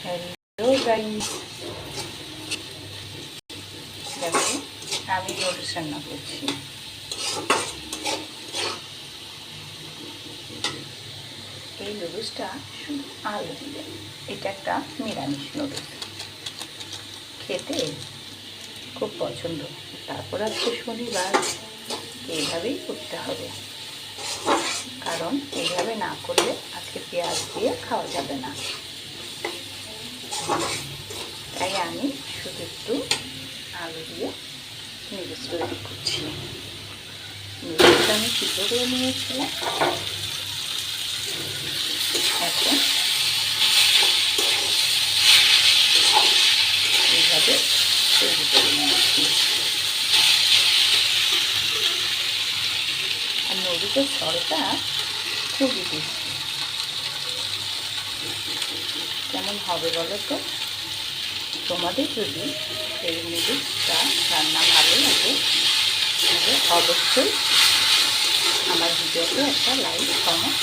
Hello guys, দেখো আমি noodles রান্না করছি। এই নুডলসটা শুধু আলু দিয়ে, এটা একটা নিরামিষ নুডলস, খেতে খুব পছন্দ। তারপর আজকে শনিবার, এইভাবেই করতে হবে, কারণ এইভাবে না করলে আজকে পেঁয়াজ দিয়ে খাওয়া যাবে না। তাই আমি শুধু একটু আলু দিয়ে নুডলস তৈরি করছি। নুডলসটা আমি সিদ্ধ করে নিয়েছিলাম, এখন এইভাবে তৈরি করে নিয়েছি। আর নুডলসের ঝোলটা খুবই টেস্টি। কেমন হবে বলো তো? তোমাদের যদি এই নুডলসটা রান্না ভালো লাগে তাহলে অবশ্যই আমার ভিডিওতে একটা লাইক, কমেন্ট